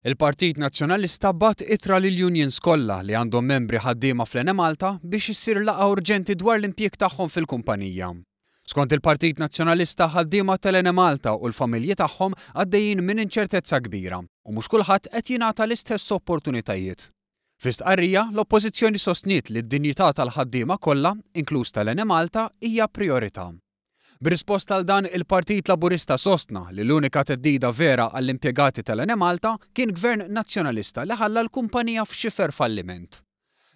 Il-Partit Nazzjonalista bat ittra lill-unions kollha li għandhom membri ħaddiema fl-Ene Malta biex issir laqgħa urġenti dwar l-impjieg tagħhom fil-kumpanija. Skont il-Partit Nazzjonalista ħaddiema tal-Ene Malta u l-familji tagħhom għaddejjin minn inċertezza kbira u mhux kulħadd qed jingħata l-istess opportunitajiet. Fl-istqarrija, l-Oppożizzjoni sostniet li d-dinjità tal-ħaddiema kollha, inkluż tal-Ene Malta, hija priorità. B'risposta għal dan il-Partit Laburista sostna li l-unika teddida vera għall-impjegati tal-Ene Malta kien Gvern Nazzjonalista li ħalla l-kumpanija f'xifer falliment.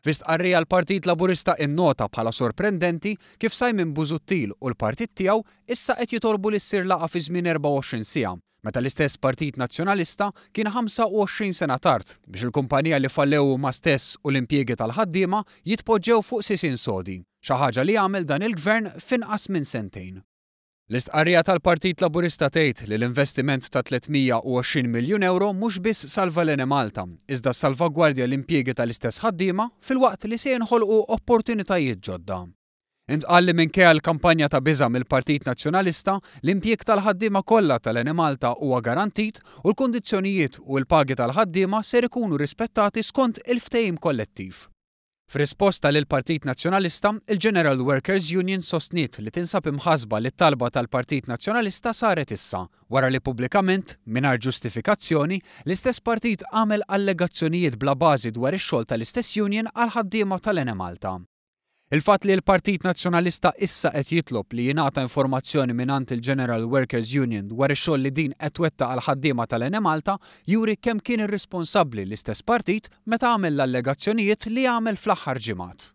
F'istqarrija l-Partit Laburista innota bħala sorprendenti kif Simon Busuttil u l-partit tiegħu issa qed jitolbu li ssir laqgħa fi żmien 24 siegħa, meta l-istess Partit Nazzjonalista kien 25 sena tard biex il-kumpanija li fallew huma stess u l-impjiegi tal-ħaddiema jitpoġġew fuq sisin sodi, xi ħaġa li jagħmel dan il-Gvern f'inqas minn sentejn. L-istqarrija tal-Partit Laburista tgħid li l-investiment ta' 320 miljun euro mhux biss salva l-Ene Malta, iżda salvagwardja l-impjiegi tal-istess ħaddiema filwaqt li se jinħolqu opportunitajiet ġodda. Intqal li minkejja l-kampanja ta' biża' mill-Partit Nazzjonalista, l-impjieg tal-ħaddiema kollha tal-Ene Malta huwa garantit u l-kundizzjonijiet u l-pagi tal-ħaddiema ser ikunu rispettati skont il-ftehim kollettiv. F'risposta lil Partit Nazzjonalista, il-General Workers Union sostniet li tinsab imħasba li t-talba tal-Partit Nazzjonalista saret issa, wara li pubblikament, mingħajr ġustifikazzjoni, l-istess partit għamel allegazzjonijiet bla bażi dwar ix-xogħol tal-istess union għal ħaddiema tal-Ene Malta. Il-fatt li l-Partit Nazzjonalista issa qed jitlob li jingħata informazzjoni mingħand il-General Workers Union dwar ix-xogħol li din qed twettaq għal ħaddiema tal-Ene Malta juri kemm kien irresponsabbli l-istess partit meta għamel l-allegazzjonijiet li għamel fl-aħħar ġimgħat.